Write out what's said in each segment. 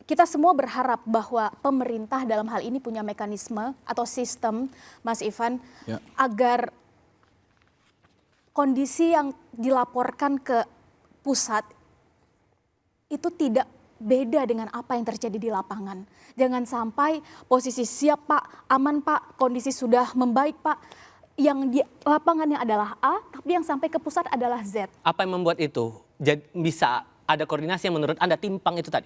kita semua berharap bahwa pemerintah dalam hal ini punya mekanisme atau sistem, Mas Ivan, agar kondisi yang dilaporkan ke pusat itu tidak beda dengan apa yang terjadi di lapangan. Jangan sampai posisi siap Pak, aman Pak, kondisi sudah membaik Pak, yang di lapangannya adalah A, tapi yang sampai ke pusat adalah Z. Apa yang membuat itu bisa ada koordinasi yang menurut Anda timpang itu tadi?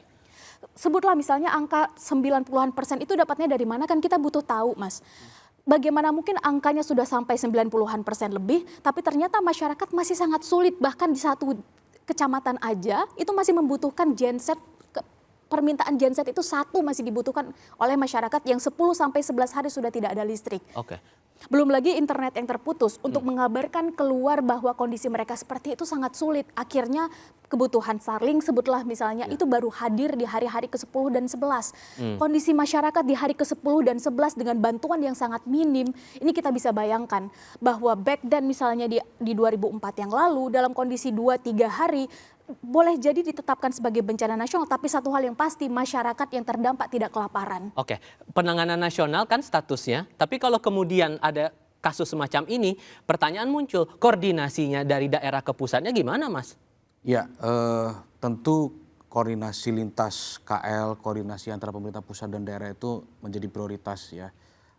Sebutlah misalnya angka 90-an% itu dapatnya dari mana, kan kita butuh tahu Mas. Bagaimana mungkin angkanya sudah sampai 90-an% lebih, tapi ternyata masyarakat masih sangat sulit, bahkan di satu kecamatan aja itu masih membutuhkan genset, permintaan genset itu satu masih dibutuhkan oleh masyarakat yang 10-11 hari sudah tidak ada listrik. Oke. Belum lagi internet yang terputus untuk mengabarkan keluar bahwa kondisi mereka seperti itu sangat sulit. Akhirnya kebutuhan Starlink sebutlah misalnya itu baru hadir di hari-hari ke-10 dan 11. Kondisi masyarakat di hari ke-10 dan 11 dengan bantuan yang sangat minim. Ini kita bisa bayangkan bahwa back then misalnya di 2004 yang lalu dalam kondisi 2-3 hari boleh jadi ditetapkan sebagai bencana nasional, tapi satu hal yang pasti masyarakat yang terdampak tidak kelaparan. Oke, penanganan nasional kan statusnya, tapi kalau kemudian ada kasus semacam ini, pertanyaan muncul, koordinasinya dari daerah ke pusatnya gimana Mas? Ya, tentu koordinasi lintas KL, koordinasi antara pemerintah pusat dan daerah itu menjadi prioritas ya.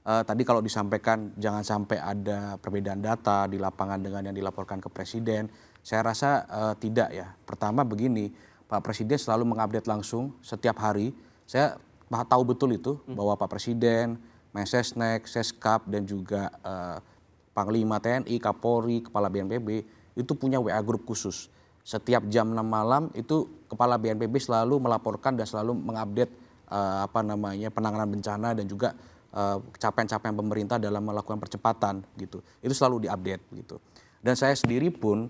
Tadi kalau disampaikan jangan sampai ada perbedaan data di lapangan dengan yang dilaporkan ke Presiden. Saya rasa tidak ya. Pertama begini, Pak Presiden selalu mengupdate langsung setiap hari. Saya tahu betul itu bahwa Pak Presiden, Mensesnek, Seskap dan juga Panglima TNI, Kapolri, Kepala BNPB itu punya WA grup khusus. Setiap jam 6 malam itu Kepala BNPB selalu melaporkan dan selalu mengupdate penanganan bencana dan juga capaian-capaian pemerintah dalam melakukan percepatan gitu. Itu selalu diupdate gitu. Dan saya sendiri pun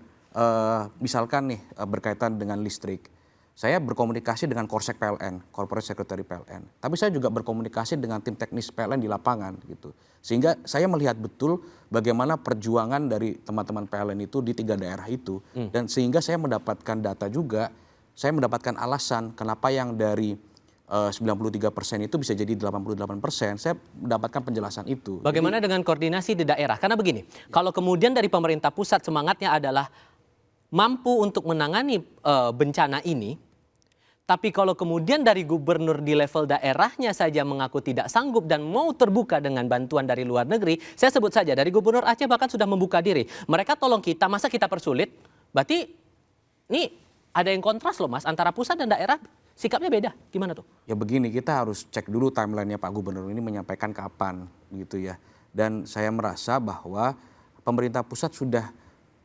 misalkan nih berkaitan dengan listrik, saya berkomunikasi dengan Korsek PLN, Corporate Secretary PLN. Tapi saya juga berkomunikasi dengan tim teknis PLN di lapangan gitu. Sehingga saya melihat betul bagaimana perjuangan dari teman-teman PLN itu di 3 daerah itu. Dan sehingga saya mendapatkan data juga, saya mendapatkan alasan kenapa yang dari 93% itu bisa jadi 88%. Saya mendapatkan penjelasan itu. Bagaimana dengan koordinasi di daerah? Karena begini, kalau kemudian dari pemerintah pusat semangatnya adalah mampu untuk menangani bencana ini, tapi kalau kemudian dari gubernur di level daerahnya saja mengaku tidak sanggup dan mau terbuka dengan bantuan dari luar negeri, saya sebut saja dari gubernur Aceh bahkan sudah membuka diri. Mereka tolong kita, masa kita persulit? Berarti ini ada yang kontras loh Mas, antara pusat dan daerah sikapnya beda. Gimana tuh? Ya begini, kita harus cek dulu timelinenya Pak Gubernur ini menyampaikan kapan gitu ya. Dan saya merasa bahwa pemerintah pusat sudah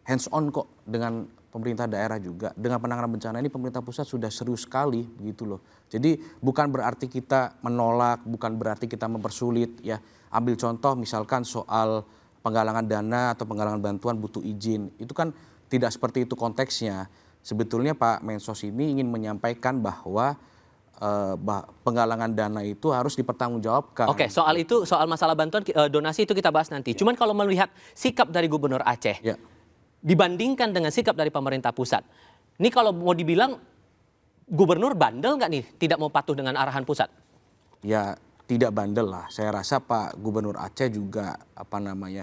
hands on kok dengan pemerintah daerah juga. Dengan penanganan bencana ini pemerintah pusat sudah serius sekali begitu loh. Jadi bukan berarti kita menolak, bukan berarti kita mempersulit ya. Ambil contoh misalkan soal penggalangan dana atau penggalangan bantuan butuh izin. Itu kan tidak seperti itu konteksnya. Sebetulnya Pak Mensos ini ingin menyampaikan bahwa penggalangan dana itu harus dipertanggungjawabkan. Oke, soal itu, soal masalah bantuan donasi itu kita bahas nanti. Cuman kalau melihat sikap dari Gubernur Aceh, dibandingkan dengan sikap dari pemerintah pusat, ini kalau mau dibilang Gubernur bandel nggak nih tidak mau patuh dengan arahan pusat? Ya tidak bandel lah. Saya rasa Pak Gubernur Aceh juga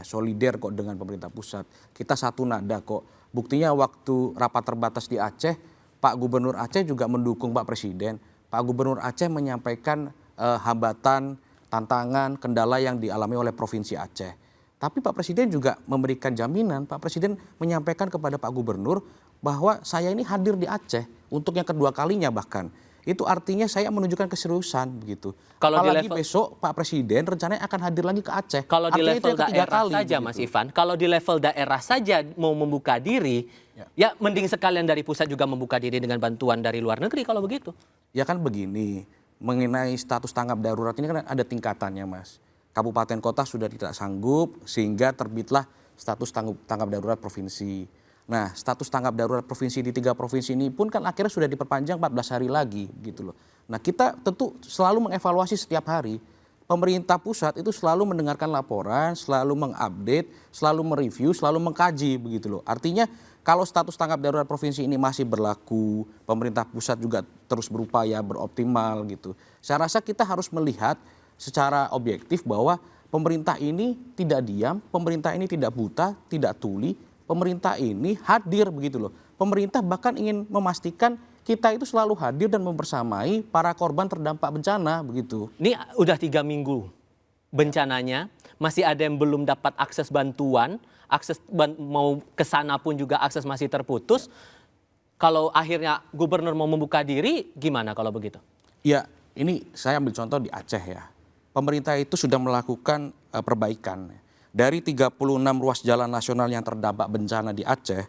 solider kok dengan pemerintah pusat. Kita satu nada kok. Buktinya waktu rapat terbatas di Aceh, Pak Gubernur Aceh juga mendukung Pak Presiden. Pak Gubernur Aceh menyampaikan hambatan, tantangan, kendala yang dialami oleh Provinsi Aceh. Tapi Pak Presiden juga memberikan jaminan, Pak Presiden menyampaikan kepada Pak Gubernur bahwa saya ini hadir di Aceh untuk yang kedua kalinya bahkan. Itu artinya saya menunjukkan keseriusan begitu. Apalagi besok Pak Presiden rencananya akan hadir lagi ke Aceh. Kalau di level daerah saja begitu. Mas Ivan, kalau di level daerah saja mau membuka diri, ya mending sekalian dari pusat juga membuka diri dengan bantuan dari luar negeri kalau begitu. Ya kan begini, mengenai status tanggap darurat ini kan ada tingkatannya Mas. Kabupaten kota sudah tidak sanggup sehingga terbitlah status tanggap darurat provinsi. Nah, status tanggap darurat provinsi di 3 provinsi ini pun kan akhirnya sudah diperpanjang 14 hari lagi gitu loh. Nah, kita tentu selalu mengevaluasi setiap hari. Pemerintah pusat itu selalu mendengarkan laporan, selalu mengupdate, selalu mereview, selalu mengkaji begitu loh. Artinya kalau status tanggap darurat provinsi ini masih berlaku, pemerintah pusat juga terus berupaya beroptimal gitu. Saya rasa kita harus melihat secara objektif bahwa pemerintah ini tidak diam, pemerintah ini tidak buta, tidak tuli, pemerintah ini hadir begitu loh. Pemerintah bahkan ingin memastikan kita itu selalu hadir dan membersamai para korban terdampak bencana begitu. Ini udah 3 minggu bencananya, masih ada yang belum dapat akses bantuan, mau ke sana pun juga akses masih terputus. Kalau akhirnya gubernur mau membuka diri, gimana kalau begitu? Ya, ini saya ambil contoh di Aceh ya. Pemerintah itu sudah melakukan perbaikan. Dari 36 ruas jalan nasional yang terdampak bencana di Aceh,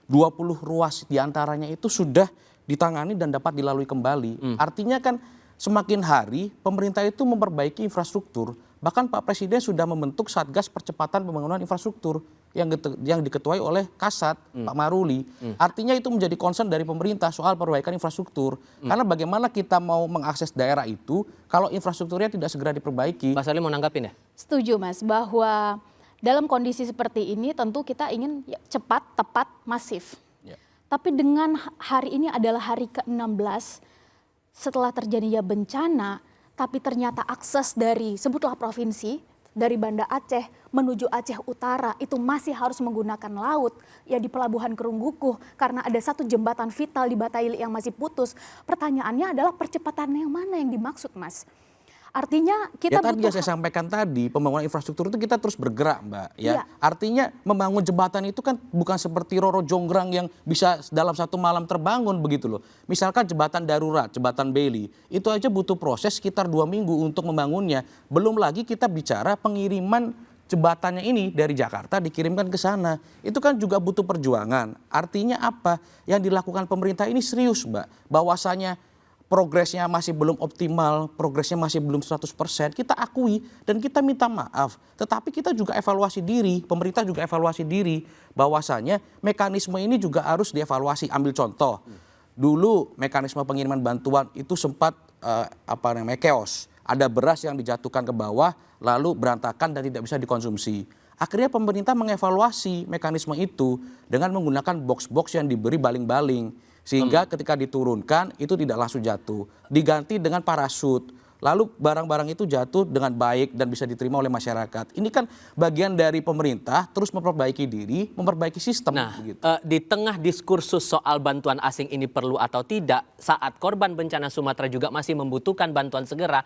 20 ruas diantaranya itu sudah ditangani dan dapat dilalui kembali. Artinya kan semakin hari pemerintah itu memperbaiki infrastruktur. Bahkan Pak Presiden sudah membentuk Satgas Percepatan Pembangunan Infrastruktur yang diketuai oleh Kasat, Pak Maruli. Artinya itu menjadi concern dari pemerintah soal perbaikan infrastruktur. Karena bagaimana kita mau mengakses daerah itu kalau infrastrukturnya tidak segera diperbaiki. Mas Ali mau nanggapin ya? Setuju Mas, bahwa dalam kondisi seperti ini tentu kita ingin cepat, tepat, masif. Ya. Tapi dengan hari ini adalah hari ke-16 setelah terjadinya bencana, tapi ternyata akses dari sebutlah provinsi, dari Banda Aceh menuju Aceh Utara itu masih harus menggunakan laut, ya di Pelabuhan Kerunggukuh karena ada satu jembatan vital di Bataili yang masih putus. Pertanyaannya adalah percepatan yang mana yang dimaksud, Mas? Artinya kita tadi yang saya sampaikan tadi, pembangunan infrastruktur itu kita terus bergerak, Mbak. Ya, artinya membangun jembatan itu kan bukan seperti Roro Jonggrang yang bisa dalam satu malam terbangun begitu loh. Misalkan jembatan darurat, jembatan Beli, itu aja butuh proses sekitar 2 minggu untuk membangunnya. Belum lagi kita bicara pengiriman jembatannya ini dari Jakarta dikirimkan ke sana. Itu kan juga butuh perjuangan. Artinya apa? Yang dilakukan pemerintah ini serius, Mbak. Bahwasanya progresnya masih belum optimal, progresnya masih belum 100%, kita akui dan kita minta maaf. Tetapi kita juga evaluasi diri, pemerintah juga evaluasi diri bahwasanya mekanisme ini juga harus dievaluasi. Ambil contoh, dulu mekanisme pengiriman bantuan itu sempat chaos. Ada beras yang dijatuhkan ke bawah lalu berantakan dan tidak bisa dikonsumsi. Akhirnya pemerintah mengevaluasi mekanisme itu dengan menggunakan box-box yang diberi baling-baling. Sehingga ketika diturunkan itu tidak langsung jatuh. Diganti dengan parasut. Lalu barang-barang itu jatuh dengan baik dan bisa diterima oleh masyarakat. Ini kan bagian dari pemerintah terus memperbaiki diri, memperbaiki sistem. Nah, begitu. Di tengah diskursus soal bantuan asing ini perlu atau tidak, saat korban bencana Sumatera juga masih membutuhkan bantuan segera,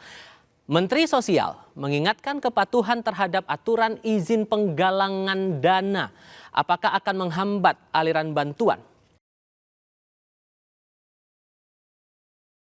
Menteri Sosial mengingatkan kepatuhan terhadap aturan izin penggalangan dana. Apakah akan menghambat aliran bantuan?